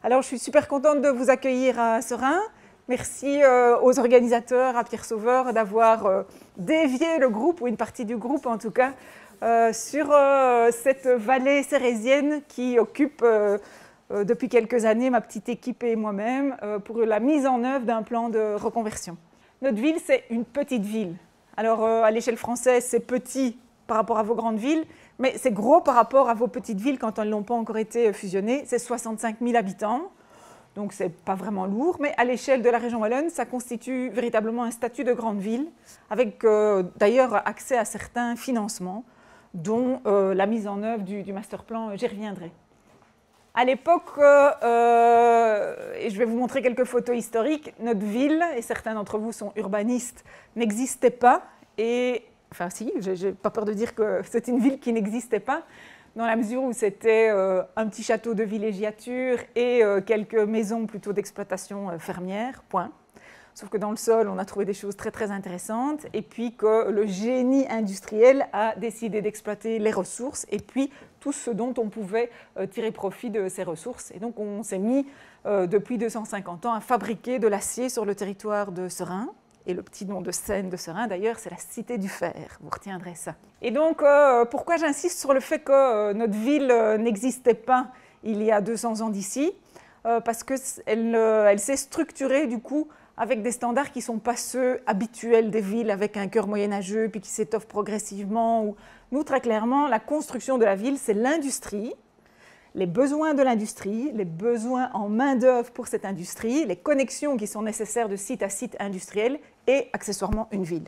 Alors, je suis super contente de vous accueillir à Seraing. Merci aux organisateurs, à Pierre Sauveur, d'avoir dévié le groupe, ou une partie du groupe en tout cas, sur cette vallée sérésienne qui occupe depuis quelques années ma petite équipe et moi-même pour la mise en œuvre d'un plan de reconversion. Notre ville, c'est une petite ville. Alors, à l'échelle française, c'est petit par rapport à vos grandes villes, mais c'est gros par rapport à vos petites villes quand elles n'ont pas encore été fusionnées. C'est 65 000 habitants, donc ce n'est pas vraiment lourd, mais à l'échelle de la région wallonne, ça constitue véritablement un statut de grande ville, avec d'ailleurs accès à certains financements, dont la mise en œuvre du master plan, j'y reviendrai. À l'époque, et je vais vous montrer quelques photos historiques, notre ville, et certains d'entre vous sont urbanistes, n'existait pas. Et, enfin si, j'ai pas peur de dire que c'est une ville qui n'existait pas, dans la mesure où c'était un petit château de villégiature et quelques maisons plutôt d'exploitation fermière, point. Sauf que dans le sol, on a trouvé des choses très très intéressantes, et puis que le génie industriel a décidé d'exploiter les ressources, et puis tout ce dont on pouvait tirer profit de ces ressources. Et donc on s'est mis depuis 250 ans à fabriquer de l'acier sur le territoire de Seraing. Et le petit nom de scène de Seraing, d'ailleurs, c'est la Cité du Fer. Vous retiendrez ça. Et donc, pourquoi j'insiste sur le fait que notre ville n'existait pas il y a 200 ans d'ici? Parce qu'elle s'est structurée, du coup, avec des standards qui ne sont pas ceux habituels des villes, avec un cœur moyenâgeux, puis qui s'étoffe progressivement. Nous, très clairement, la construction de la ville, c'est l'industrie, les besoins de l'industrie, les besoins en main-d'œuvre pour cette industrie, les connexions qui sont nécessaires de site à site industriel et, accessoirement, une ville.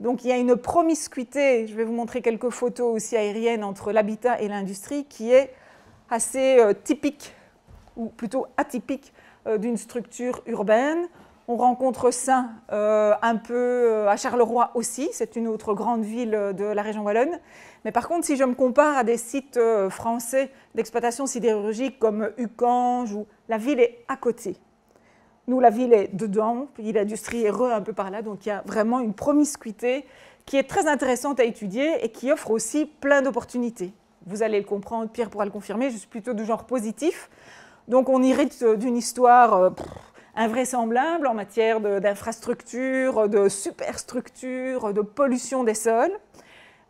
Donc, il y a une promiscuité, je vais vous montrer quelques photos aussi aériennes entre l'habitat et l'industrie, qui est assez typique, ou plutôt atypique, d'une structure urbaine. On rencontre ça un peu à Charleroi aussi, c'est une autre grande ville de la région wallonne. Mais par contre, si je me compare à des sites français d'exploitation sidérurgique comme Uckange, où la ville est à côté. Nous, la ville est dedans, puis l'industrie est un peu par là, donc il y a vraiment une promiscuité qui est très intéressante à étudier et qui offre aussi plein d'opportunités. Vous allez le comprendre, Pierre pourra le confirmer, je suis plutôt du genre positif. Donc on hérite d'une histoire invraisemblable en matière d'infrastructures, de superstructures, de pollution des sols.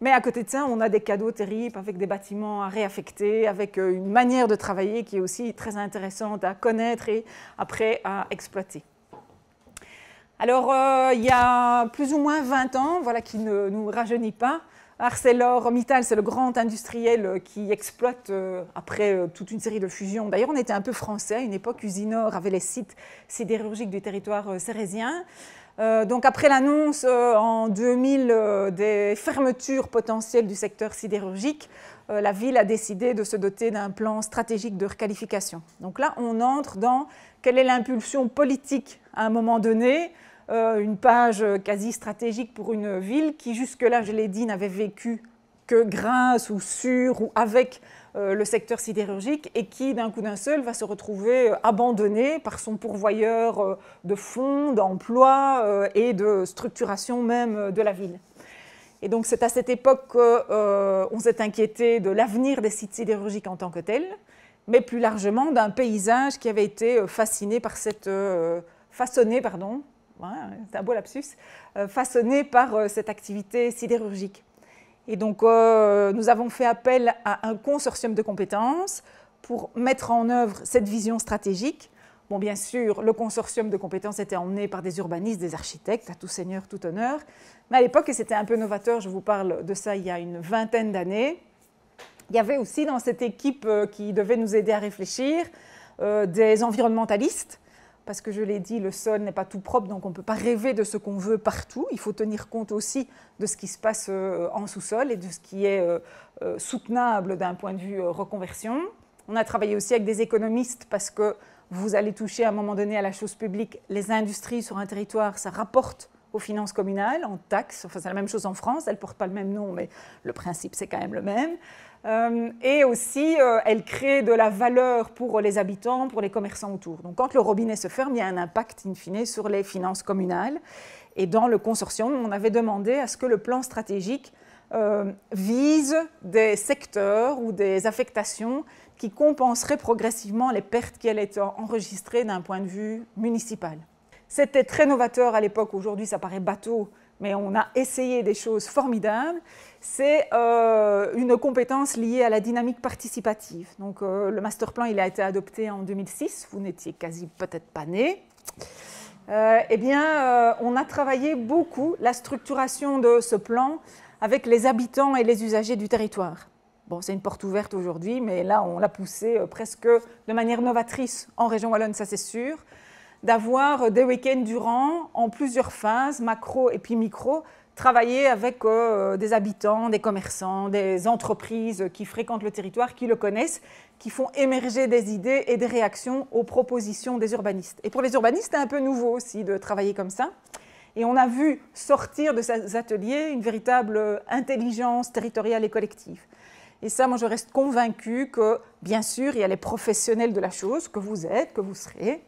Mais à côté de ça, on a des cadeaux terribles avec des bâtiments à réaffecter, avec une manière de travailler qui est aussi très intéressante à connaître et après à exploiter. Alors, il y a plus ou moins 20 ans, voilà qui ne nous rajeunit pas, ArcelorMittal, c'est le grand industriel qui exploite après toute une série de fusions. D'ailleurs, on était un peu français à une époque. Usinor avait les sites sidérurgiques du territoire sérésien. Donc après l'annonce en 2000 des fermetures potentielles du secteur sidérurgique, la ville a décidé de se doter d'un plan stratégique de requalification. Donc là, on entre dans quelle est l'impulsion politique à un moment donné, une page quasi stratégique pour une ville qui jusque-là, je l'ai dit, n'avait vécu que grâce ou sur ou avec le secteur sidérurgique et qui, d'un coup d'un seul, va se retrouver abandonné par son pourvoyeur de fonds, d'emplois et de structuration même de la ville. Et donc c'est à cette époque qu'on s'est inquiété de l'avenir des sites sidérurgiques en tant que tels, mais plus largement d'un paysage qui avait été façonné par cette activité sidérurgique. Et donc, nous avons fait appel à un consortium de compétences pour mettre en œuvre cette vision stratégique. Bon, bien sûr, le consortium de compétences était emmené par des urbanistes, des architectes, à tout seigneur, tout honneur. Mais à l'époque, et c'était un peu novateur, je vous parle de ça il y a une vingtaine d'années, il y avait aussi dans cette équipe qui devait nous aider à réfléchir des environnementalistes. Parce que je l'ai dit, le sol n'est pas tout propre, donc on ne peut pas rêver de ce qu'on veut partout. Il faut tenir compte aussi de ce qui se passe en sous-sol et de ce qui est soutenable d'un point de vue reconversion. On a travaillé aussi avec des économistes parce que vous allez toucher à un moment donné à la chose publique. Les industries sur un territoire, ça rapporte aux finances communales, en taxes. Enfin, c'est la même chose en France, elles ne portent pas le même nom, mais le principe, c'est quand même le même. Et aussi, elle crée de la valeur pour les habitants, pour les commerçants autour. Donc, quand le robinet se ferme, il y a un impact, in fine, sur les finances communales. Et dans le consortium, on avait demandé à ce que le plan stratégique vise des secteurs ou des affectations qui compenseraient progressivement les pertes qui allaient être enregistrées d'un point de vue municipal. C'était très novateur à l'époque, aujourd'hui ça paraît bateau, mais on a essayé des choses formidables. C'est une compétence liée à la dynamique participative. Donc, le master plan il a été adopté en 2006, vous n'étiez quasi peut-être pas né. Eh bien, on a travaillé beaucoup la structuration de ce plan avec les habitants et les usagers du territoire. Bon, c'est une porte ouverte aujourd'hui, mais là, on l'a poussé presque de manière novatrice en région wallonne, ça c'est sûr, d'avoir des week-ends durant, en plusieurs phases, macro et puis micro, travailler avec des habitants, des commerçants, des entreprises qui fréquentent le territoire, qui le connaissent, qui font émerger des idées et des réactions aux propositions des urbanistes. Et pour les urbanistes, c'est un peu nouveau aussi de travailler comme ça. Et on a vu sortir de ces ateliers une véritable intelligence territoriale et collective. Et ça, moi, je reste convaincue que, bien sûr, il y a les professionnels de la chose, que vous êtes, que vous serez,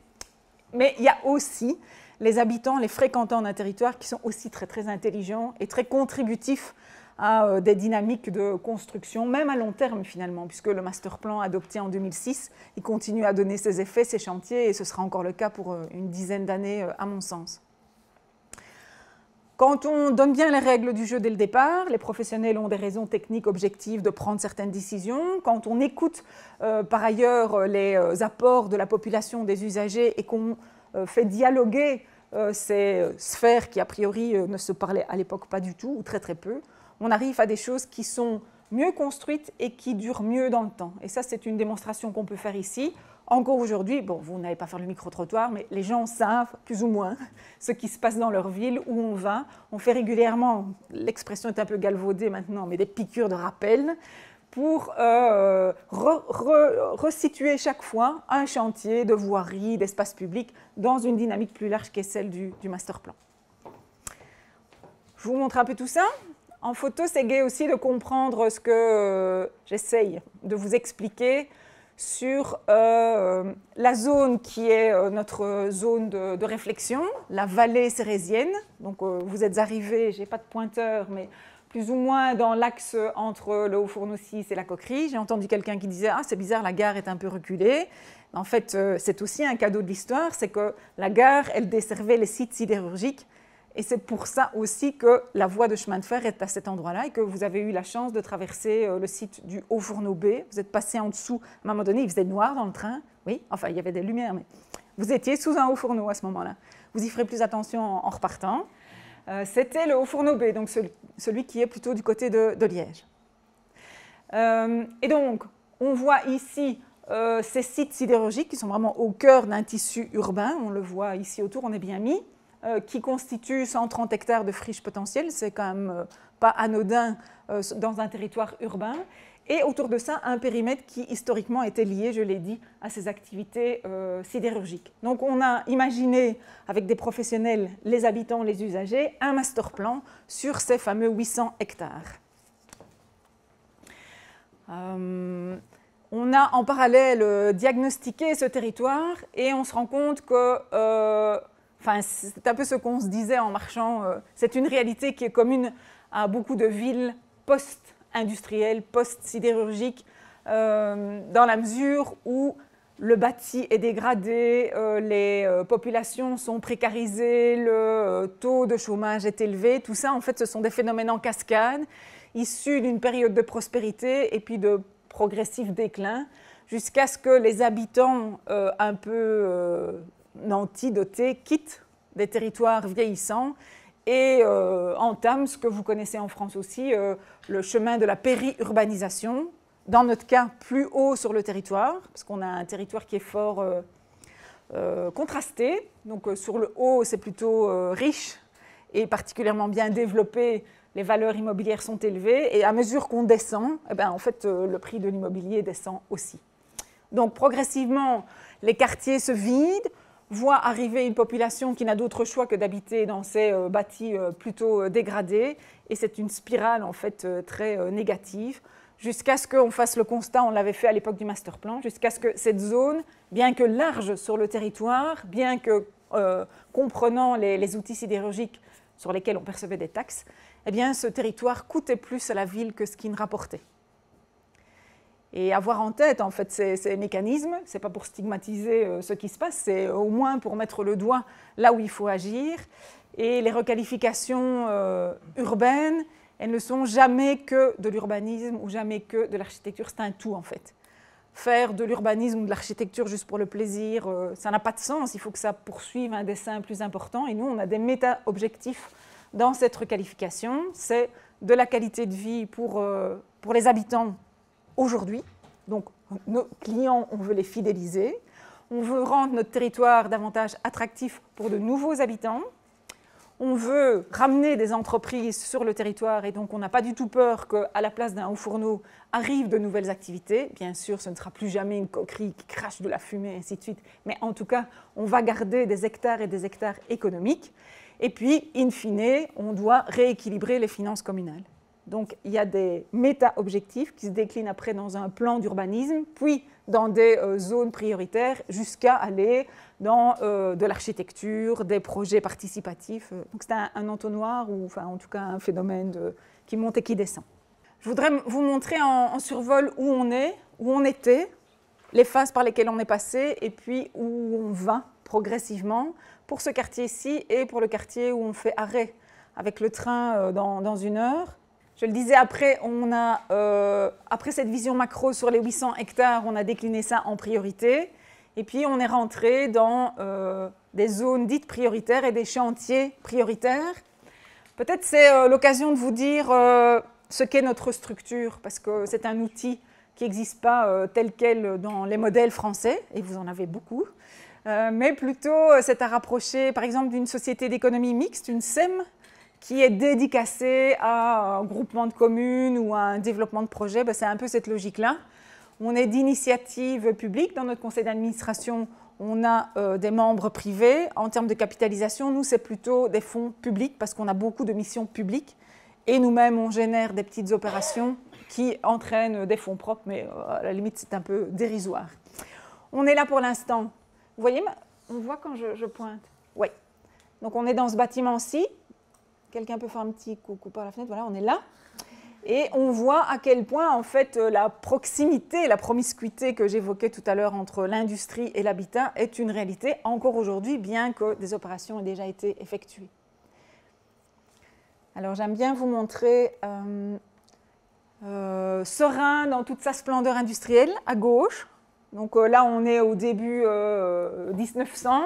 mais il y a aussi les habitants, les fréquentants d'un territoire qui sont aussi très, très intelligents et très contributifs à des dynamiques de construction, même à long terme finalement, puisque le master plan adopté en 2006, il continue à donner ses effets, ses chantiers, et ce sera encore le cas pour une dizaine d'années, à mon sens. Quand on donne bien les règles du jeu dès le départ, les professionnels ont des raisons techniques objectives de prendre certaines décisions. Quand on écoute par ailleurs les apports de la population, des usagers, et qu'on fait dialoguer ces sphères qui a priori ne se parlaient à l'époque pas du tout, ou très très peu, on arrive à des choses qui sont mieux construites et qui durent mieux dans le temps. Et ça, c'est une démonstration qu'on peut faire ici. Encore aujourd'hui, bon, vous n'allez pas faire le micro-trottoir, mais les gens savent plus ou moins ce qui se passe dans leur ville, où on va. On fait régulièrement, l'expression est un peu galvaudée maintenant, mais des piqûres de rappel pour resituer chaque fois un chantier de voirie, d'espace public, dans une dynamique plus large qu'est celle du master plan. Je vous montre un peu tout ça. En photo, c'est gai aussi de comprendre ce que j'essaye de vous expliquer sur la zone qui est notre zone de réflexion, la vallée cérésienne. Donc vous êtes arrivés, je n'ai pas de pointeur, mais plus ou moins dans l'axe entre le Haut-Fourneau-6 et la Coquerie. J'ai entendu quelqu'un qui disait « Ah, c'est bizarre, la gare est un peu reculée ». En fait, c'est aussi un cadeau de l'histoire, c'est que la gare, elle desservait les sites sidérurgiques. Et c'est pour ça aussi que la voie de chemin de fer est à cet endroit-là et que vous avez eu la chance de traverser le site du Haut-Fourneau B. Vous êtes passé en dessous, à un moment donné, il faisait noir dans le train. Oui, enfin, il y avait des lumières, mais vous étiez sous un Haut-Fourneau à ce moment-là. Vous y ferez plus attention en repartant. C'était le Haut-Fourneau B, donc celui qui est plutôt du côté de Liège. Et donc, on voit ici ces sites sidérurgiques qui sont vraiment au cœur d'un tissu urbain. On le voit ici autour, on est bien mis. Qui constitue 130 hectares de friches potentielles, c'est quand même pas anodin dans un territoire urbain, et autour de ça, un périmètre qui historiquement était lié, je l'ai dit, à ces activités sidérurgiques. Donc on a imaginé, avec des professionnels, les habitants, les usagers, un master plan sur ces fameux 800 hectares. On a en parallèle diagnostiqué ce territoire, et on se rend compte que enfin, c'est un peu ce qu'on se disait en marchant. C'est une réalité qui est commune à beaucoup de villes post-industrielles, post-sidérurgiques, dans la mesure où le bâti est dégradé, les populations sont précarisées, le taux de chômage est élevé. Tout ça, en fait, ce sont des phénomènes en cascade, issus d'une période de prospérité et puis de progressif déclin, jusqu'à ce que les habitants un peu nantis-dotés quittent des territoires vieillissants et entament ce que vous connaissez en France aussi, le chemin de la périurbanisation, dans notre cas plus haut sur le territoire, parce qu'on a un territoire qui est fort contrasté, donc sur le haut c'est plutôt riche et particulièrement bien développé, les valeurs immobilières sont élevées, et à mesure qu'on descend, eh bien, en fait, le prix de l'immobilier descend aussi. Donc progressivement, les quartiers se vident, voit arriver une population qui n'a d'autre choix que d'habiter dans ces bâtis plutôt dégradés, et c'est une spirale en fait très négative, jusqu'à ce qu'on fasse le constat, on l'avait fait à l'époque du master plan, jusqu'à ce que cette zone, bien que large sur le territoire, bien que comprenant les outils sidérurgiques sur lesquels on percevait des taxes, eh bien, ce territoire coûtait plus à la ville que ce qu'il ne rapportait. Et avoir en tête, en fait, ces mécanismes, ce n'est pas pour stigmatiser ce qui se passe, c'est au moins pour mettre le doigt là où il faut agir. Et les requalifications urbaines, elles ne sont jamais que de l'urbanisme ou jamais que de l'architecture, c'est un tout, en fait. Faire de l'urbanisme ou de l'architecture juste pour le plaisir, ça n'a pas de sens, il faut que ça poursuive un dessin plus important. Et nous, on a des méta-objectifs dans cette requalification, c'est de la qualité de vie pour les habitants aujourd'hui. Donc, nos clients, on veut les fidéliser. On veut rendre notre territoire davantage attractif pour de nouveaux habitants. On veut ramener des entreprises sur le territoire et donc on n'a pas du tout peur qu'à la place d'un haut fourneau arrivent de nouvelles activités. Bien sûr, ce ne sera plus jamais une coquerie qui crache de la fumée, et ainsi de suite. Mais en tout cas, on va garder des hectares et des hectares économiques. Et puis, in fine, on doit rééquilibrer les finances communales. Donc, il y a des méta-objectifs qui se déclinent après dans un plan d'urbanisme, puis dans des zones prioritaires, jusqu'à aller dans de l'architecture, des projets participatifs. Donc, c'est un entonnoir, ou enfin, en tout cas, un phénomène qui monte et qui descend. Je voudrais vous montrer en survol où on est, où on était, les phases par lesquelles on est passé, et puis où on va progressivement pour ce quartier-ci et pour le quartier où on fait arrêt avec le train dans 1 heure. Je le disais, après, après cette vision macro sur les 800 hectares, on a décliné ça en priorité. Et puis, on est rentré dans des zones dites prioritaires et des chantiers prioritaires. Peut-être c'est l'occasion de vous dire ce qu'est notre structure, parce que c'est un outil qui n'existe pas tel quel dans les modèles français, et vous en avez beaucoup. Mais plutôt, c'est à rapprocher, par exemple, d'une société d'économie mixte, une SEM, qui est dédicacée à un groupement de communes ou à un développement de projet. C'est un peu cette logique-là. On est d'initiative publique. Dans notre conseil d'administration, on a des membres privés. En termes de capitalisation, nous, c'est plutôt des fonds publics parce qu'on a beaucoup de missions publiques. Et nous-mêmes, on génère des petites opérations qui entraînent des fonds propres, mais à la limite, c'est un peu dérisoire. On est là pour l'instant. Vous voyez, on voit quand je pointe. Oui. Donc, on est dans ce bâtiment-ci. Quelqu'un peut faire un petit coucou par la fenêtre, voilà, on est là. Et on voit à quel point, en fait, la proximité, la promiscuité que j'évoquais tout à l'heure entre l'industrie et l'habitat est une réalité encore aujourd'hui, bien que des opérations aient déjà été effectuées. Alors, j'aime bien vous montrer Seraing dans toute sa splendeur industrielle, à gauche. Donc là, on est au début 1900.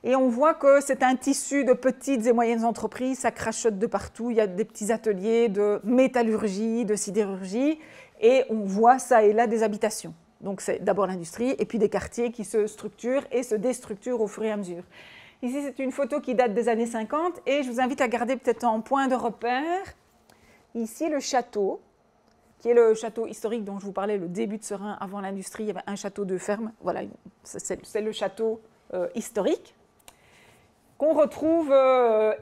Et on voit que c'est un tissu de petites et moyennes entreprises, ça crachote de partout, il y a des petits ateliers de métallurgie, de sidérurgie, et on voit ça et là des habitations. Donc c'est d'abord l'industrie, et puis des quartiers qui se structurent et se déstructurent au fur et à mesure. Ici, c'est une photo qui date des années 50, et je vous invite à garder peut-être en point de repère, ici le château, qui est le château historique dont je vous parlais, le début de Seraing, avant l'industrie, il y avait un château de ferme, voilà, c'est le château historique, qu'on retrouve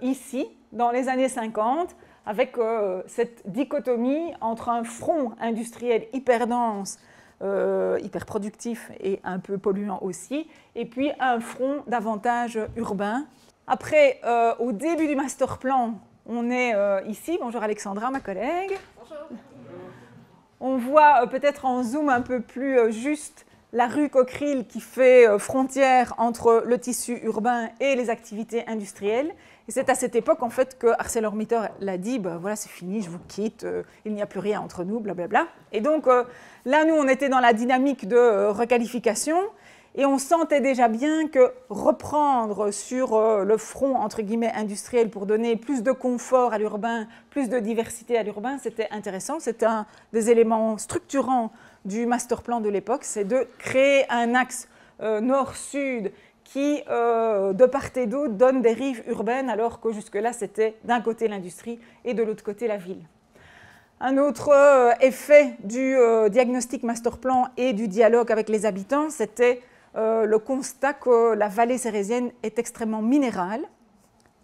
ici, dans les années 50, avec cette dichotomie entre un front industriel hyper dense, hyper productif et un peu polluant aussi, et puis un front davantage urbain. Après, au début du master plan, on est ici. Bonjour Alexandra, ma collègue. Bonjour. On voit peut-être en zoom un peu plus juste la rue Cockerill qui fait frontière entre le tissu urbain et les activités industrielles. Et c'est à cette époque, en fait, que ArcelorMittal l'a dit, voilà, c'est fini, je vous quitte, il n'y a plus rien entre nous, blablabla. Et donc, là, nous, on était dans la dynamique de requalification et on sentait déjà bien que reprendre sur le front, entre guillemets, industriel pour donner plus de confort à l'urbain, plus de diversité à l'urbain, c'était intéressant. C'était un des éléments structurants du master plan de l'époque, c'est de créer un axe nord-sud qui, de part et d'autre, donne des rives urbaines, alors que jusque-là, c'était d'un côté l'industrie et de l'autre côté la ville. Un autre effet du diagnostic master plan et du dialogue avec les habitants, c'était le constat que la vallée cérésienne est extrêmement minérale,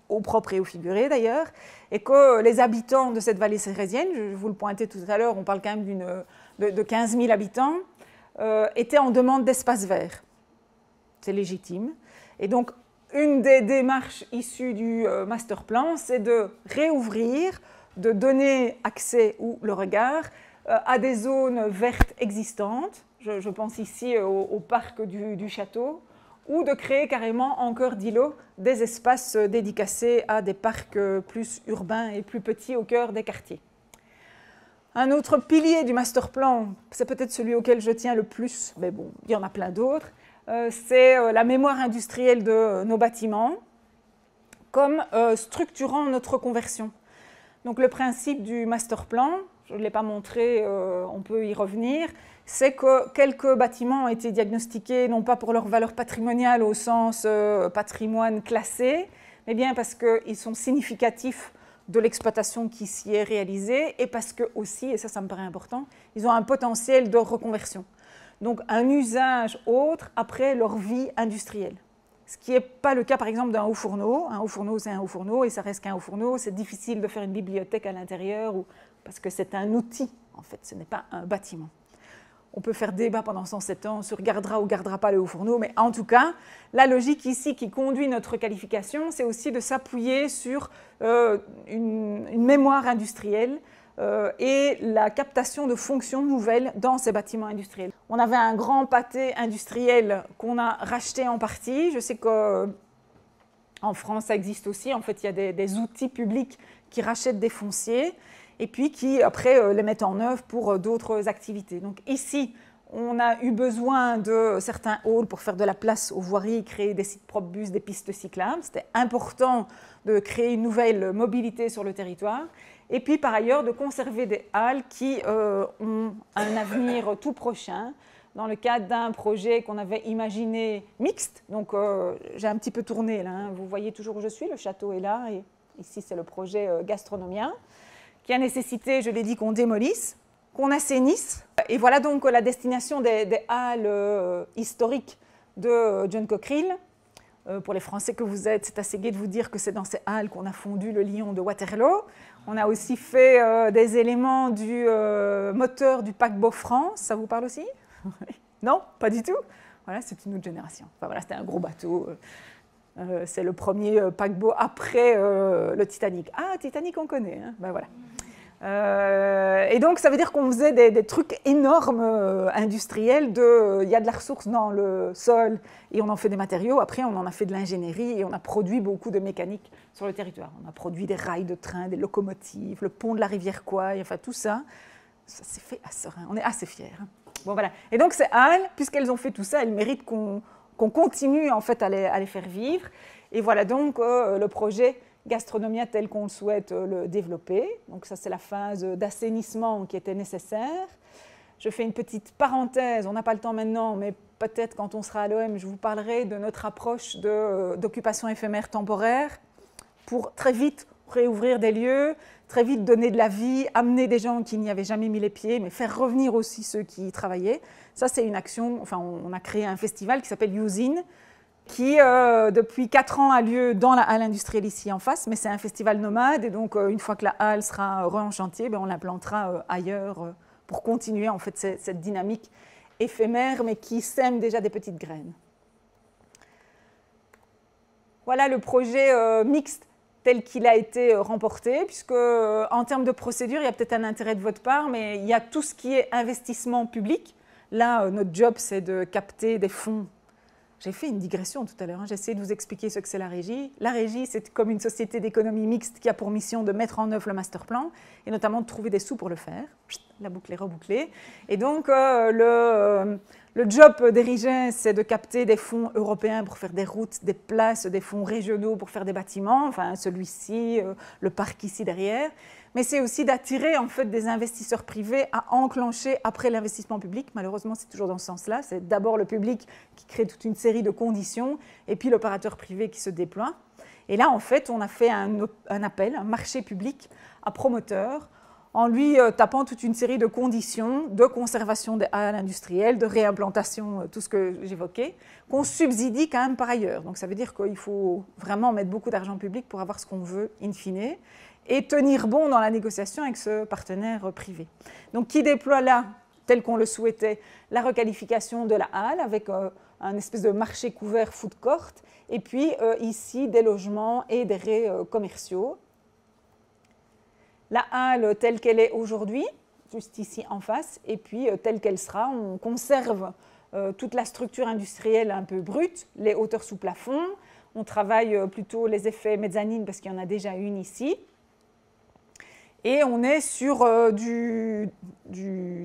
au propre et au figuré d'ailleurs, et que les habitants de cette vallée cérésienne, je vous le pointais tout à l'heure, on parle quand même de 15 000 habitants, étaient en demande d'espace vert. C'est légitime. Et donc, une des démarches issues du master plan, c'est de réouvrir de donner accès ou le regard à des zones vertes existantes, je pense ici au parc du château, ou de créer carrément en cœur d'îlot des espaces dédicacés à des parcs plus urbains et plus petits au cœur des quartiers. Un autre pilier du master plan, c'est peut-être celui auquel je tiens le plus, mais bon, il y en a plein d'autres, c'est la mémoire industrielle de nos bâtiments comme structurant notre conversion. Donc le principe du master plan, je ne l'ai pas montré, on peut y revenir, c'est que quelques bâtiments ont été diagnostiqués, non pas pour leur valeur patrimoniale au sens patrimoine classé, mais bien parce qu'ils sont significatifs de l'exploitation qui s'y est réalisée et parce que aussi, et ça me paraît important, ils ont un potentiel de reconversion. Donc un usage autre après leur vie industrielle. Ce qui n'est pas le cas par exemple d'un haut fourneau. Un haut fourneau, c'est un haut fourneau et ça reste qu'un haut fourneau. C'est difficile de faire une bibliothèque à l'intérieur parce que c'est un outil, en fait, ce n'est pas un bâtiment. On peut faire débat pendant 107 ans sur gardera ou gardera pas le haut fourneau, mais en tout cas, la logique ici qui conduit notre qualification, c'est aussi de s'appuyer sur une mémoire industrielle et la captation de fonctions nouvelles dans ces bâtiments industriels. On avait un grand pâté industriel qu'on a racheté en partie. Je sais qu'en France, ça existe aussi. En fait, il y a des outils publics qui rachètent des fonciers et puis qui, après, les mettent en œuvre pour d'autres activités. Donc ici, on a eu besoin de certains halls pour faire de la place aux voiries, créer des sites propres bus, des pistes cyclables. C'était important de créer une nouvelle mobilité sur le territoire. Et puis, par ailleurs, de conserver des halles qui ont un avenir tout prochain dans le cadre d'un projet qu'on avait imaginé mixte. Donc, j'ai un petit peu tourné là. Hein. Vous voyez toujours où je suis, le château est là. Et ici, c'est le projet Gastronomia, qui a nécessité, je l'ai dit, qu'on démolisse, qu'on assainisse. Et voilà donc la destination des halles historiques de John Cockerill. Pour les Français que vous êtes, c'est assez gai de vous dire que c'est dans ces halles qu'on a fondu le lion de Waterloo. On a aussi fait des éléments du moteur du paquebot France. Ça vous parle aussi? Non, pas du tout. Voilà, c'est une autre génération. Enfin, voilà, c'était un gros bateau. C'est le premier paquebot après le Titanic. Ah, Titanic, on connaît. Hein, ben voilà. Et donc, ça veut dire qu'on faisait des trucs énormes industriels. Il y a de la ressource dans le sol et on en fait des matériaux. Après, on en a fait de l'ingénierie et on a produit beaucoup de mécanique sur le territoire. On a produit des rails de train, des locomotives, le pont de la rivière Kouai, enfin tout ça. Ça s'est fait à Serein. On est assez fiers. Hein. Bon, voilà. Et donc, ces halles, puisqu'elles ont fait tout ça, elles méritent qu'on continue en fait à les faire vivre. Et voilà donc le projet Gastronomia tel qu'on le souhaite le développer. Donc ça, c'est la phase d'assainissement qui était nécessaire. Je fais une petite parenthèse, on n'a pas le temps maintenant, mais peut-être quand on sera à l'OM, je vous parlerai de notre approche d'occupation éphémère temporaire pour très vite réouvrir des lieux, très vite donner de la vie, amener des gens qui n'y avaient jamais mis les pieds, mais faire revenir aussi ceux qui y travaillaient. Ça, c'est une action, enfin, on a créé un festival qui s'appelle Usine, qui, depuis 4 ans, a lieu dans la halle industrielle ici en face, mais c'est un festival nomade, et donc, une fois que la halle sera en chantier, on l'implantera ailleurs pour continuer, en fait, cette dynamique éphémère, mais qui sème déjà des petites graines. Voilà le projet mixte tel qu'il a été remporté, puisque, en termes de procédure, il y a peut-être un intérêt de votre part, mais il y a tout ce qui est investissement public. Là, notre job, c'est de capter des fonds. J'ai fait une digression tout à l'heure, hein. J'ai essayé de vous expliquer ce que c'est la régie. La régie, c'est comme une société d'économie mixte qui a pour mission de mettre en œuvre le master plan et notamment de trouver des sous pour le faire. La boucle est rebouclée. Et donc, le job d'Erigen, c'est de capter des fonds européens pour faire des routes, des places, des fonds régionaux pour faire des bâtiments, enfin celui-ci, le parc ici derrière. Mais c'est aussi d'attirer en fait des investisseurs privés à enclencher après l'investissement public. Malheureusement, c'est toujours dans ce sens-là. C'est d'abord le public qui crée toute une série de conditions et puis l'opérateur privé qui se déploie. Et là, en fait, on a fait un appel, un marché public à promoteurs en lui tapant toute une série de conditions de conservation des halles industrielles, de réimplantation, tout ce que j'évoquais, qu'on subsidie quand même par ailleurs. Donc ça veut dire qu'il faut vraiment mettre beaucoup d'argent public pour avoir ce qu'on veut in fine et tenir bon dans la négociation avec ce partenaire privé. Donc qui déploie là, tel qu'on le souhaitait, la requalification de la halle avec un espèce de marché couvert food court et puis ici des logements et des raies commerciaux. la halle telle qu'elle est aujourd'hui, juste ici en face, et puis telle qu'elle sera. On conserve toute la structure industrielle un peu brute, les hauteurs sous plafond. On travaille plutôt les effets mezzanine parce qu'il y en a déjà une ici. Et on est sur du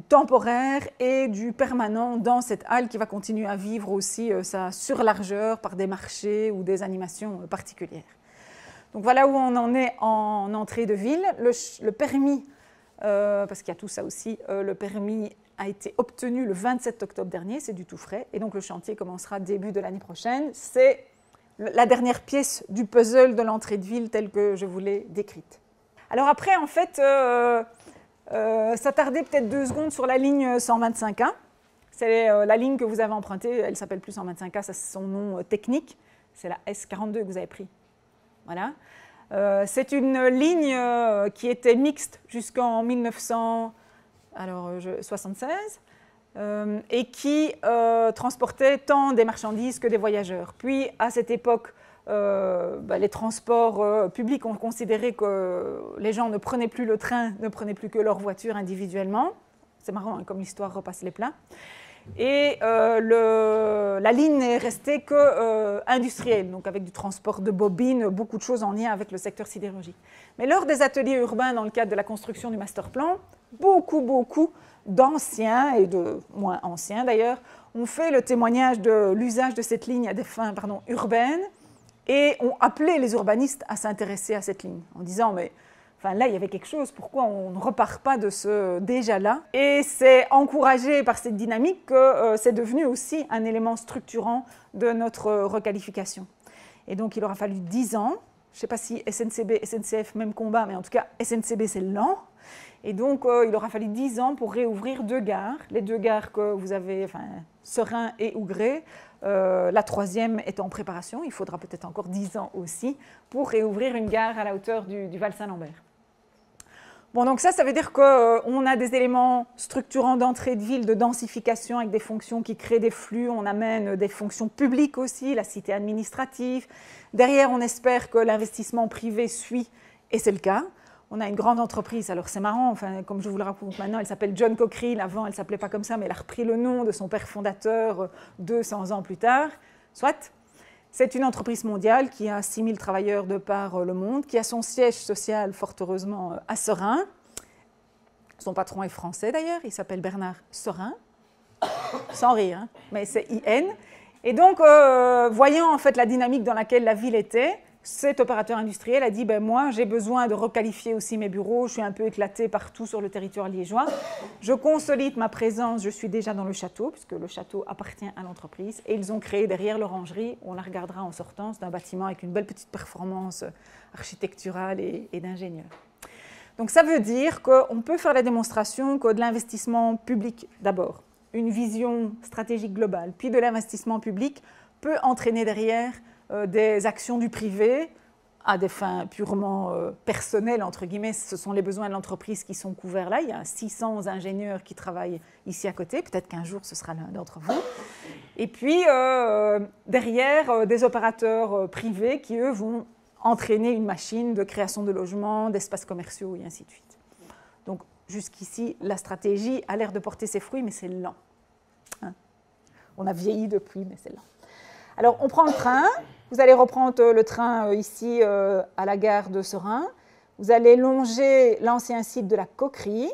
temporaire et du permanent dans cette halle qui va continuer à vivre aussi sa surlargeur par des marchés ou des animations particulières. Donc voilà où on en est en entrée de ville. Le permis, parce qu'il y a tout ça aussi, le permis a été obtenu le 27 octobre dernier, c'est du tout frais, et donc le chantier commencera début de l'année prochaine. C'est la dernière pièce du puzzle de l'entrée de ville telle que je vous l'ai décrite. Alors après, en fait, s'attarder peut-être 2 secondes sur la ligne 125A. C'est la ligne que vous avez empruntée, elle s'appelle plus 125A, ça c'est son nom technique. C'est la S42 que vous avez pris. Voilà. C'est une ligne qui était mixte jusqu'en 1976 et qui transportait tant des marchandises que des voyageurs. Puis, à cette époque, les transports publics ont considéré que les gens ne prenaient plus le train, ne prenaient plus que leur voiture individuellement. C'est marrant, hein, comme l'histoire repasse les plats. Et la ligne n'est restée qu'industrielle, donc avec du transport de bobines, beaucoup de choses en lien avec le secteur sidérurgique. Mais lors des ateliers urbains, dans le cadre de la construction du master plan, beaucoup d'anciens et de moins anciens d'ailleurs ont fait le témoignage de l'usage de cette ligne à des fins urbaines et ont appelé les urbanistes à s'intéresser à cette ligne en disant mais enfin, là, il y avait quelque chose, pourquoi on ne repart pas de ce déjà-là? Et c'est encouragé par cette dynamique que c'est devenu aussi un élément structurant de notre requalification. Et donc, il aura fallu 10 ans. Je ne sais pas si SNCB, SNCF, même combat, mais en tout cas, SNCB, c'est lent. Et donc, il aura fallu 10 ans pour réouvrir 2 gares. Les 2 gares que vous avez, enfin, Serein et Ougré. La 3e est en préparation. Il faudra peut-être encore 10 ans aussi pour réouvrir une gare à la hauteur du Val-Saint-Lambert. Bon, donc ça veut dire qu'on a des éléments structurants d'entrée de ville, de densification avec des fonctions qui créent des flux. On amène des fonctions publiques aussi, la cité administrative. Derrière, on espère que l'investissement privé suit, et c'est le cas. On a une grande entreprise, alors c'est marrant, enfin, comme je vous le raconte maintenant, elle s'appelle John Cockerill. Avant, elle ne s'appelait pas comme ça, mais elle a repris le nom de son père fondateur 200 ans plus tard. Soit. C'est une entreprise mondiale qui a 6 000 travailleurs de par le monde, qui a son siège social, fort heureusement, à Serein. Son patron est français d'ailleurs, il s'appelle Bernard Serein, sans rire, hein, mais c'est IN. Et donc, voyant en fait la dynamique dans laquelle la ville était, cet opérateur industriel a dit ben, « moi, j'ai besoin de requalifier aussi mes bureaux, je suis un peu éclaté partout sur le territoire liégeois. Je consolide ma présence, je suis déjà dans le château, puisque le château appartient à l'entreprise. » Et ils ont créé derrière l'orangerie, on la regardera en sortant, c'est un bâtiment avec une belle petite performance architecturale et d'ingénieur. Donc ça veut dire qu'on peut faire la démonstration que de l'investissement public d'abord, une vision stratégique globale, puis de l'investissement public peut entraîner derrière des actions du privé à des fins purement personnelles, entre guillemets. Ce sont les besoins de l'entreprise qui sont couverts là. Il y a 600 ingénieurs qui travaillent ici à côté. Peut-être qu'un jour, ce sera l'un d'entre vous. Et puis, derrière, des opérateurs privés qui, eux, vont entraîner une machine de création de logements, d'espaces commerciaux et ainsi de suite. Donc, jusqu'ici, la stratégie a l'air de porter ses fruits, mais c'est lent. Hein? On a vieilli depuis, mais c'est lent. Alors, on prend le train. Vous allez reprendre le train ici à la gare de Serein. Vous allez longer l'ancien site de la Coquerie.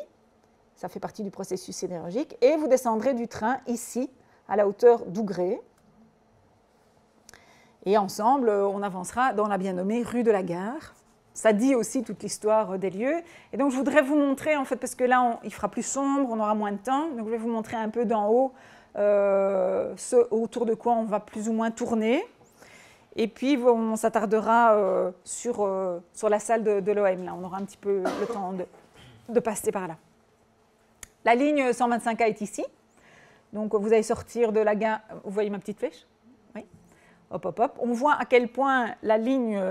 Ça fait partie du processus sidérurgique. Et vous descendrez du train ici, à la hauteur d'Ougré. Et ensemble, on avancera dans la bien nommée rue de la Gare. Ça dit aussi toute l'histoire des lieux. Et donc, je voudrais vous montrer, en fait, parce que là, il fera plus sombre, on aura moins de temps. Donc, je vais vous montrer un peu d'en haut ce autour de quoi on va plus ou moins tourner. Et puis, on s'attardera sur la salle de l'OM. Là, on aura un petit peu le temps de passer par là. La ligne 125A est ici. Donc, vous allez sortir de la gare. Vous voyez ma petite flèche? Oui. Hop, hop, hop. On voit à quel point la ligne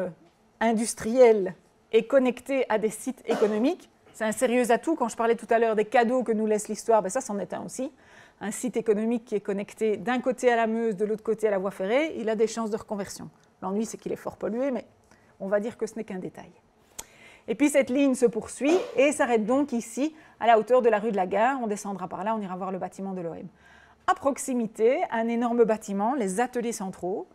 industrielle est connectée à des sites économiques. C'est un sérieux atout. Quand je parlais tout à l'heure des cadeaux que nous laisse l'histoire, ben ça, c'en est un aussi. Un site économique qui est connecté d'un côté à la Meuse, de l'autre côté à la voie ferrée, il a des chances de reconversion. L'ennui, c'est qu'il est fort pollué, mais on va dire que ce n'est qu'un détail. Et puis cette ligne se poursuit et s'arrête donc ici, à la hauteur de la rue de la Gare. On descendra par là, on ira voir le bâtiment de l'OM. À proximité, un énorme bâtiment, les ateliers centraux,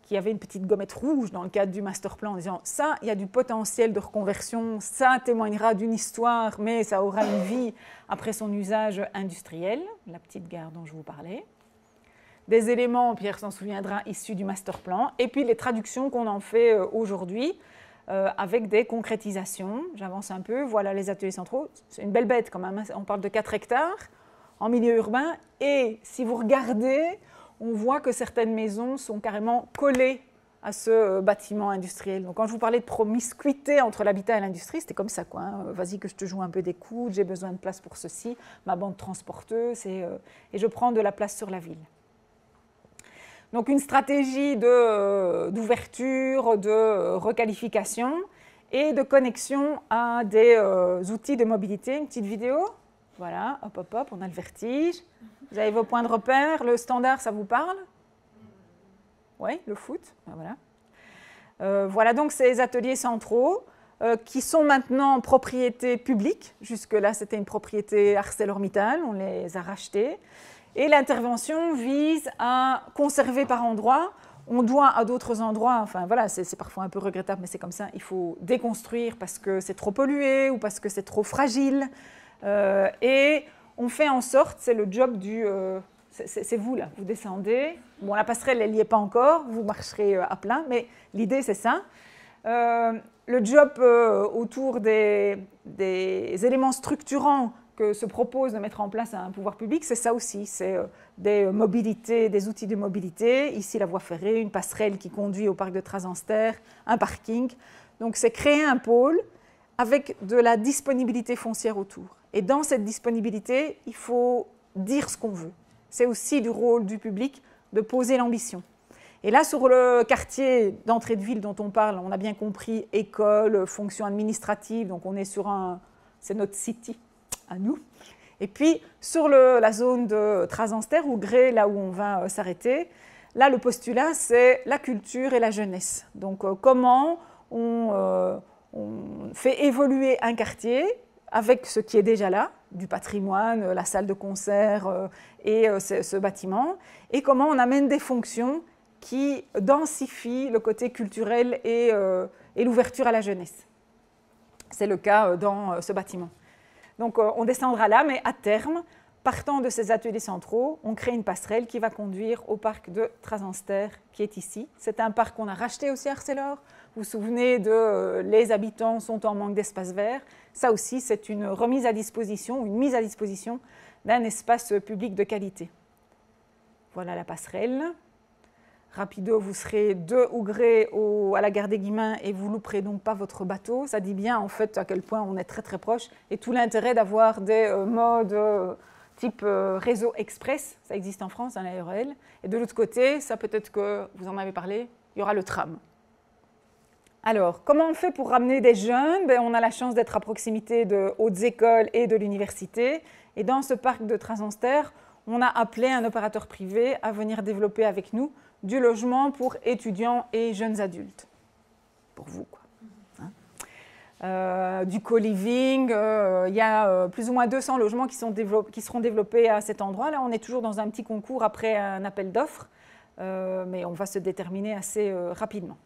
qui avait une petite gommette rouge dans le cadre du master plan en disant « ça, il y a du potentiel de reconversion, ça témoignera d'une histoire, mais ça aura une vie après son usage industriel », la petite gare dont je vous parlais. Des éléments, Pierre s'en souviendra, issus du master plan, et puis les traductions qu'on en fait aujourd'hui, avec des concrétisations. J'avance un peu, voilà les ateliers centraux, c'est une belle bête quand même, hein. On parle de 4 hectares en milieu urbain, et si vous regardez, on voit que certaines maisons sont carrément collées à ce bâtiment industriel. Donc quand je vous parlais de promiscuité entre l'habitat et l'industrie, c'était comme ça, quoi, hein. Vas-y que je te joue un peu des coudes, j'ai besoin de place pour ceci, ma bande transporteuse, et je prends de la place sur la ville. Donc une stratégie d'ouverture, de requalification et de connexion à des outils de mobilité. Une petite vidéo. Voilà, hop, hop, hop, on a le vertige. Vous avez vos points de repère. Le standard, ça vous parle? Oui, le foot. Ben voilà. Voilà donc ces ateliers centraux qui sont maintenant propriété publique. Jusque-là, c'était une propriété ArcelorMittal. On les a rachetés. Et l'intervention vise à conserver par endroits. On doit à d'autres endroits, enfin voilà, c'est parfois un peu regrettable, mais c'est comme ça, il faut déconstruire parce que c'est trop pollué ou parce que c'est trop fragile. Et on fait en sorte, c'est le job du... c'est vous là, vous descendez. Bon, la passerelle, elle n'y est pas encore, vous marcherez à plein, mais l'idée, c'est ça. Le job autour des éléments structurants que se propose de mettre en place un pouvoir public, c'est ça aussi, c'est des mobilités, des outils de mobilité, ici la voie ferrée, une passerelle qui conduit au parc de Trasanster, un parking. Donc c'est créer un pôle avec de la disponibilité foncière autour. Et dans cette disponibilité, il faut dire ce qu'on veut. C'est aussi du rôle du public de poser l'ambition. Et là, sur le quartier d'entrée de ville dont on parle, on a bien compris école, fonction administrative, donc on est sur c'est notre city à nous. Et puis, sur la zone de Trasanster ou Grès, là où on va s'arrêter, là, le postulat, c'est la culture et la jeunesse. Donc, comment on fait évoluer un quartier avec ce qui est déjà là, du patrimoine, la salle de concert et ce bâtiment, et comment on amène des fonctions qui densifient le côté culturel et l'ouverture à la jeunesse. C'est le cas dans ce bâtiment. Donc on descendra là, mais à terme, partant de ces ateliers centraux, on crée une passerelle qui va conduire au parc de Trasanster qui est ici. C'est un parc qu'on a racheté aussi à Arcelor. Vous vous souvenez de les habitants sont en manque d'espace vert. Ça aussi, c'est une remise à disposition, une mise à disposition d'un espace public de qualité. Voilà la passerelle. Rapido, vous serez de Ougré à la gare des Guillemins et vous ne louperez donc pas votre bateau. Ça dit bien en fait à quel point on est très très proche et tout l'intérêt d'avoir des modes type réseau express, ça existe en France, hein, la REL. Et de l'autre côté, ça peut-être que vous en avez parlé, il y aura le tram. Alors, comment on fait pour ramener des jeunes? On a la chance d'être à proximité de hautes écoles et de l'université. Et dans ce parc de Trasanster, on a appelé un opérateur privé à venir développer avec nous du logement pour étudiants et jeunes adultes. Pour vous, quoi. Hein, du co-living, il y a plus ou moins 200 logements qui seront développés à cet endroit. Là, on est toujours dans un petit concours après un appel d'offres, mais on va se déterminer assez rapidement.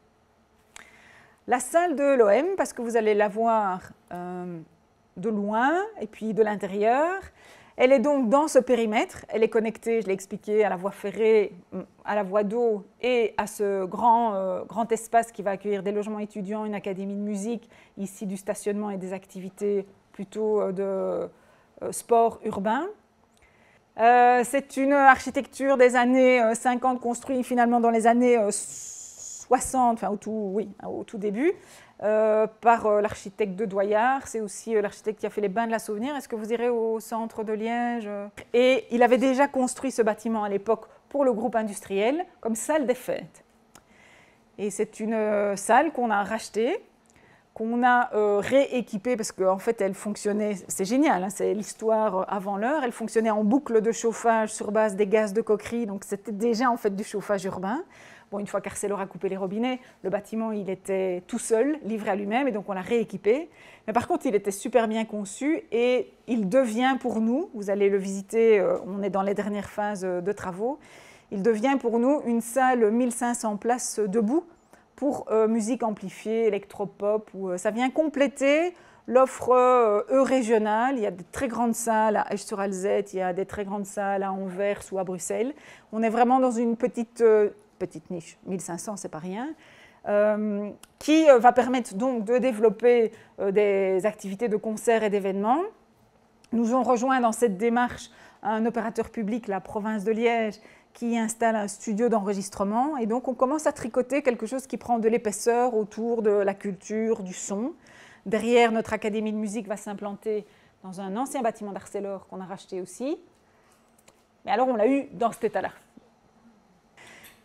La salle de l'OM, parce que vous allez la voir de loin et puis de l'intérieur, elle est donc dans ce périmètre, elle est connectée, je l'ai expliqué, à la voie ferrée, à la voie d'eau et à ce grand espace qui va accueillir des logements étudiants, une académie de musique, ici du stationnement et des activités plutôt de sport urbain. C'est une architecture des années 50 construite finalement dans les années 60, enfin au tout début, par l'architecte de Doyard. C'est aussi l'architecte qui a fait les bains de la Souvenir. Est-ce que vous irez au centre de Liège? Et il avait déjà construit ce bâtiment à l'époque pour le groupe industriel comme salle des fêtes. Et c'est une salle qu'on a rachetée, qu'on a rééquipée parce qu'en fait elle fonctionnait, c'est génial, hein, c'est l'histoire avant l'heure, elle fonctionnait en boucle de chauffage sur base des gaz de coquerie, donc c'était déjà en fait du chauffage urbain. Bon, une fois qu'Arcelor a coupé les robinets, le bâtiment, il était tout seul, livré à lui-même, et donc on l'a rééquipé. Mais par contre, il était super bien conçu et il devient pour nous, vous allez le visiter, on est dans les dernières phases de travaux, il devient pour nous une salle 1500 places debout pour musique amplifiée, électropop, où ça vient compléter l'offre régionale. Il y a de très grandes salles à Esch-sur-Alzette, il y a des très grandes salles à Anvers ou à Bruxelles. On est vraiment dans une petite niche, 1500, c'est pas rien, qui va permettre donc de développer des activités de concerts et d'événements. Nous ont rejoint dans cette démarche un opérateur public, la province de Liège, qui installe un studio d'enregistrement. Et donc, on commence à tricoter quelque chose qui prend de l'épaisseur autour de la culture, du son. Derrière, notre académie de musique va s'implanter dans un ancien bâtiment d'Arcelor qu'on a racheté aussi. Mais alors, on l'a eu dans cet état-là.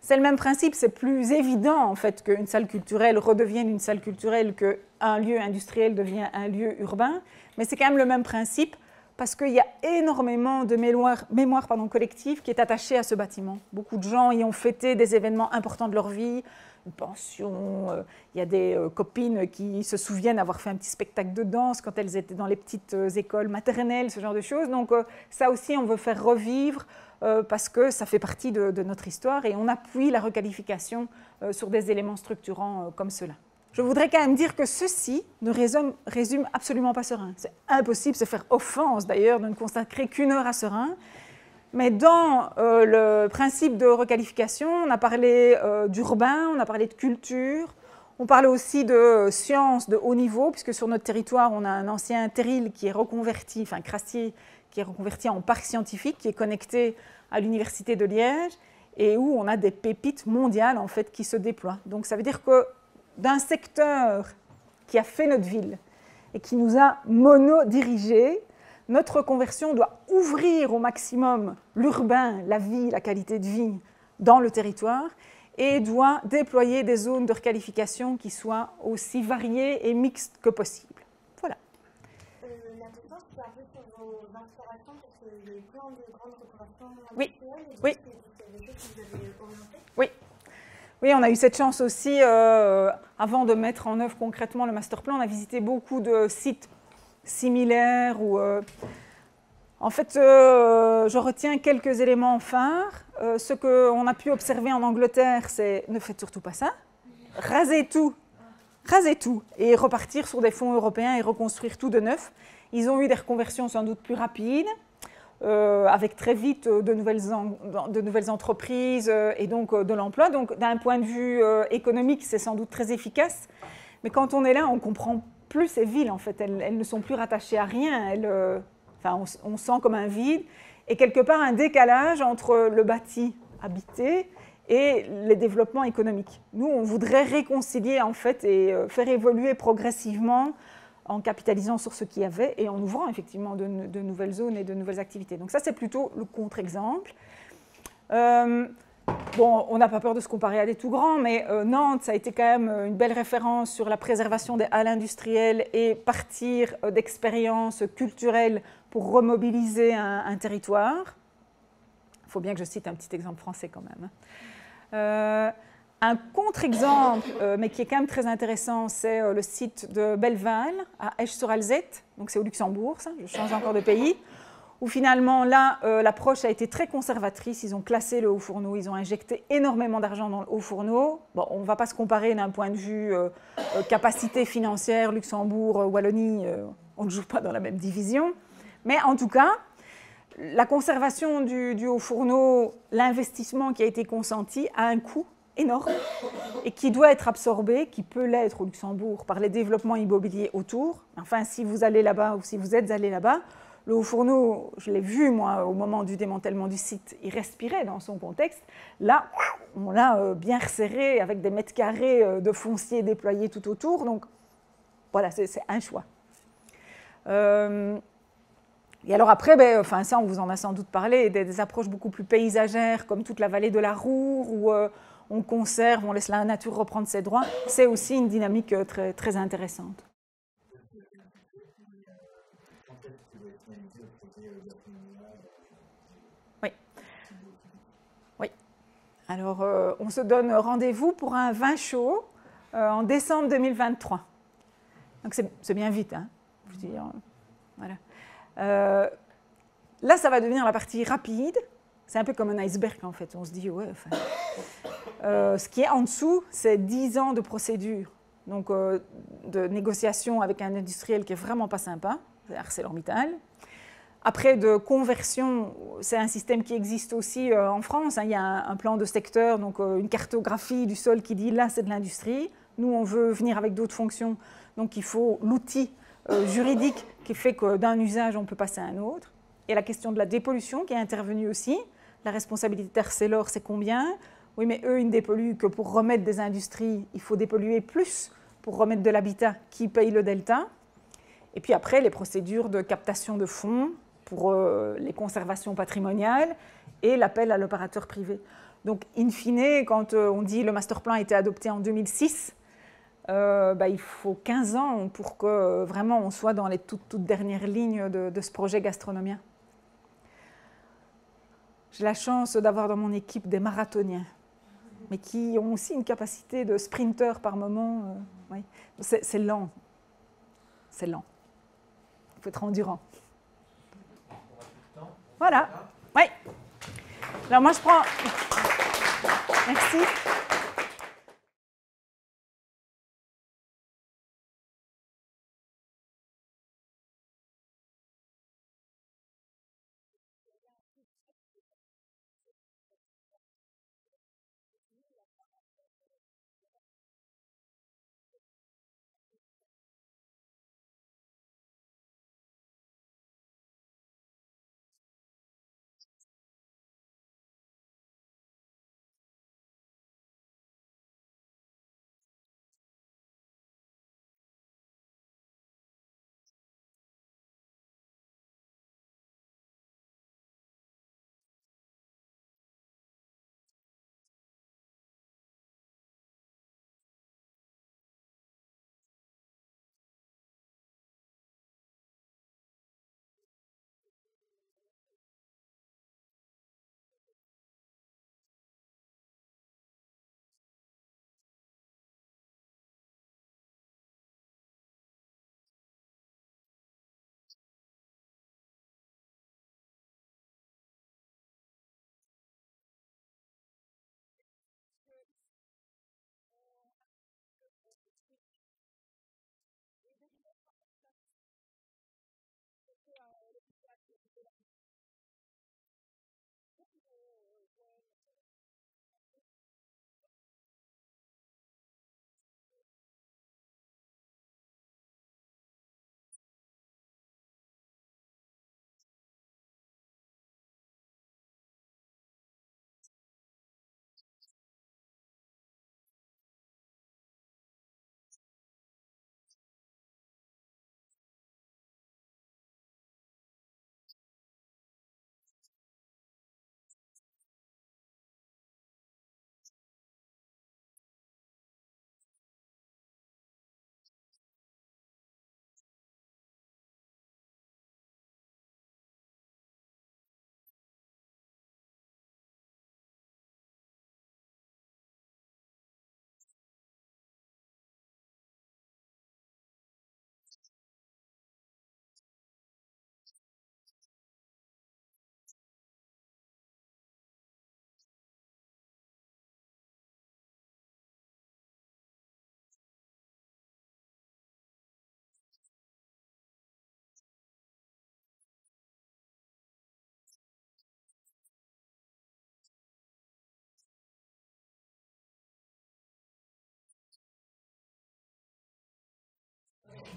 C'est le même principe, c'est plus évident en fait qu'une salle culturelle redevienne une salle culturelle qu'un lieu industriel devient un lieu urbain. Mais c'est quand même le même principe parce qu'il y a énormément de mémoire collective qui est attachée à ce bâtiment. Beaucoup de gens y ont fêté des événements importants de leur vie, une pension, il y a des copines qui se souviennent avoir fait un petit spectacle de danse quand elles étaient dans les petites écoles maternelles, ce genre de choses. Donc ça aussi, on veut faire revivre parce que ça fait partie de notre histoire et on appuie la requalification sur des éléments structurants comme cela. Je voudrais quand même dire que ceci ne résume absolument pas Seraing. C'est impossible, c'est faire offense d'ailleurs de ne consacrer qu'une heure à Seraing. Mais dans le principe de requalification, on a parlé d'urbain, on a parlé de culture, on parlait aussi de sciences de haut niveau, puisque sur notre territoire, on a un ancien terril qui est reconverti, enfin Crassier, qui est reconverti en parc scientifique, qui est connecté à l'Université de Liège, et où on a des pépites mondiales en fait, qui se déploient. Donc ça veut dire que d'un secteur qui a fait notre ville et qui nous a monodirigés, notre reconversion doit ouvrir au maximum l'urbain, la vie, la qualité de vie dans le territoire et doit déployer des zones de requalification qui soient aussi variées et mixtes que possible. Voilà. La question, c'est un peu sur vos installations, parce qu'il y a eu plein de grandes reconversions industrielles. Oui. C'est des choses que vous avez orientées. Oui. Oui, on a eu cette chance aussi, avant de mettre en œuvre concrètement le master plan, on a visité beaucoup de sites similaires. En fait, je retiens quelques éléments phares. Ce qu'on a pu observer en Angleterre, c'est ne faites surtout pas ça. Rasez tout et repartir sur des fonds européens et reconstruire tout de neuf. Ils ont eu des reconversions sans doute plus rapides. Avec très vite de nouvelles entreprises et donc de l'emploi. Donc d'un point de vue économique, c'est sans doute très efficace. Mais quand on est là, on ne comprend plus ces villes, en fait. Elles ne sont plus rattachées à rien. On sent comme un vide. Et quelque part, un décalage entre le bâti habité et les développements économiques. Nous, on voudrait réconcilier, en fait, et faire évoluer progressivement en capitalisant sur ce qu'il y avait et en ouvrant effectivement de nouvelles zones et de nouvelles activités. Donc ça, c'est plutôt le contre-exemple. Bon, on n'a pas peur de se comparer à des tout grands, mais Nantes, ça a été quand même une belle référence sur la préservation des halles industrielles et partir d'expériences culturelles pour remobiliser un territoire. Il faut bien que je cite un petit exemple français quand même. Un contre-exemple, mais qui est quand même très intéressant, c'est le site de Belleval, à Esch-sur-Alzette, donc c'est au Luxembourg, ça, je change encore de pays, où finalement, là, l'approche a été très conservatrice, ils ont classé le haut-fourneau, ils ont injecté énormément d'argent dans le haut-fourneau. Bon, on ne va pas se comparer d'un point de vue capacité financière, Luxembourg, Wallonie, on ne joue pas dans la même division, mais en tout cas, la conservation du haut-fourneau, l'investissement qui a été consenti a un coût énorme et qui doit être absorbé, qui peut l'être au Luxembourg par les développements immobiliers autour. Enfin, si vous allez là-bas ou si vous êtes allé là-bas, le haut-fourneau, je l'ai vu moi au moment du démantèlement du site, il respirait dans son contexte. Là, on l'a bien resserré avec des mètres carrés de foncier déployés tout autour. Donc voilà, c'est un choix. Et alors après, ça on vous en a sans doute parlé, des approches beaucoup plus paysagères comme toute la vallée de la Roure où on conserve, on laisse la nature reprendre ses droits, c'est aussi une dynamique très, très intéressante. Oui. Oui. Alors, on se donne rendez-vous pour un vin chaud en décembre 2023. Donc, c'est bien vite, hein, je veux dire, voilà. Là, ça va devenir la partie rapide. C'est un peu comme un iceberg, en fait. On se dit, ouais, enfin... ce qui est en dessous, c'est 10 ans de procédure, donc de négociation avec un industriel qui est vraiment pas sympa, c'est ArcelorMittal. Après, de conversion, c'est un système qui existe aussi en France. Hein. Il y a un plan de secteur, donc une cartographie du sol qui dit là, c'est de l'industrie. Nous, on veut venir avec d'autres fonctions, donc il faut l'outil juridique qui fait que d'un usage, on peut passer à un autre. Et la question de la dépollution qui est intervenue aussi. La responsabilité d'Arcelor, c'est combien? Oui, mais eux, ils ne dépolluent que pour remettre des industries. Il faut dépolluer plus pour remettre de l'habitat. Qui paye le delta? Et puis après, les procédures de captation de fonds pour les conservations patrimoniales et l'appel à l'opérateur privé. Donc, in fine, quand on dit le master plan a été adopté en 2006, il faut 15 ans pour que vraiment on soit dans les toutes dernières lignes de ce projet Gastronomia. J'ai la chance d'avoir dans mon équipe des marathoniens, mais qui ont aussi une capacité de sprinter par moment. Oui. C'est lent. C'est lent. Il faut être endurant. Voilà. Oui. Alors moi, je prends... Merci.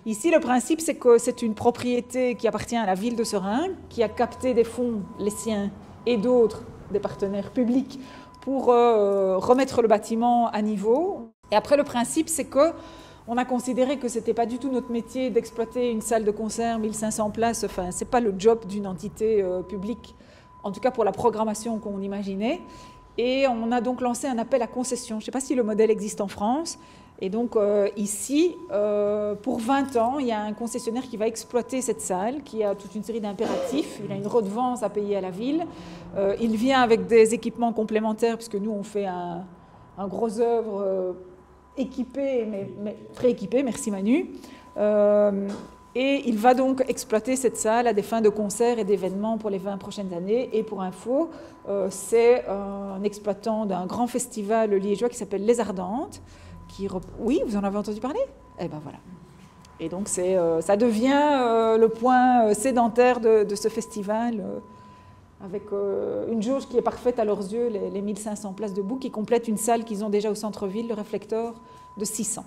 Ici, le principe, c'est que c'est une propriété qui appartient à la ville de Seraing, qui a capté des fonds, les siens et d'autres, des partenaires publics, pour remettre le bâtiment à niveau. Et après, le principe, c'est qu'on a considéré que ce n'était pas du tout notre métier d'exploiter une salle de concert, 1500 places. Enfin, ce n'est pas le job d'une entité publique, en tout cas pour la programmation qu'on imaginait. Et on a donc lancé un appel à concession. Je ne sais pas si le modèle existe en France, Et donc ici, pour 20 ans, il y a un concessionnaire qui va exploiter cette salle, qui a toute une série d'impératifs. Il a une redevance à payer à la ville. Il vient avec des équipements complémentaires, puisque nous, on fait un gros œuvre équipé, mais très équipé, merci Manu. Et il va donc exploiter cette salle à des fins de concerts et d'événements pour les 20 prochaines années. Et pour info, c'est un exploitant d'un grand festival liégeois qui s'appelle Les Ardentes. Oui, vous en avez entendu parler? Eh bien voilà. Et donc ça devient le point sédentaire de ce festival, avec une jauge qui est parfaite à leurs yeux, les 1500 places debout, qui complètent une salle qu'ils ont déjà au centre-ville, le Réflecteur, de 600.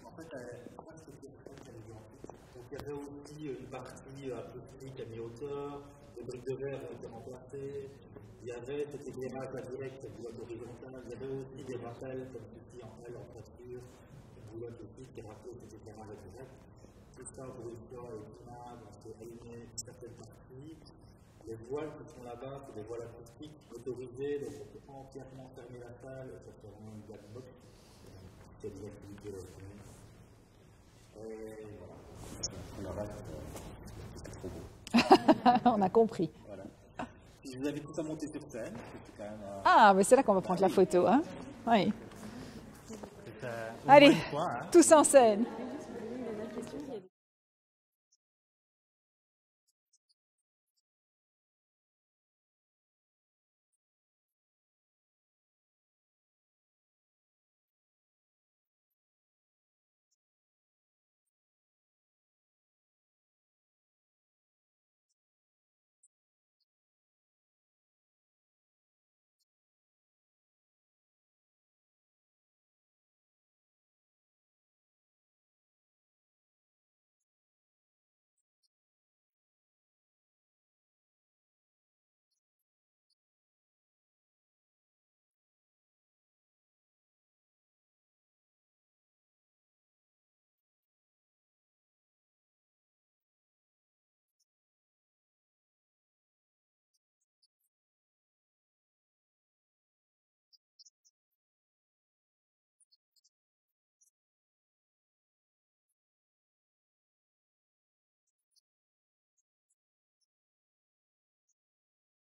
En fait, donc il y avait aussi une partie acoustique à mi-hauteur, les briques de verre ont été remplacées, il y avait cet éclairage à direct, cette boîte horizontale, il y avait aussi des rappels comme ceci en L en voiture, une boîte aussi qui rappelait cet éclairage à direct. Tout ça pour une fois on s'est allumé certaines parties. Les voiles qui sont là-bas, c'est des voiles acoustiques autorisées, donc on peut entièrement fermer la salle, ça fait vraiment une black box. C'est des activités de la semaine. Et voilà. Le reste, c'est trop beau. On a compris. Voilà. Je vous invite tous à monter sur scène. C'est quand même, Ah, mais c'est là qu'on va prendre la photo. Hein? Oui. Allez, fois, hein. tous en scène.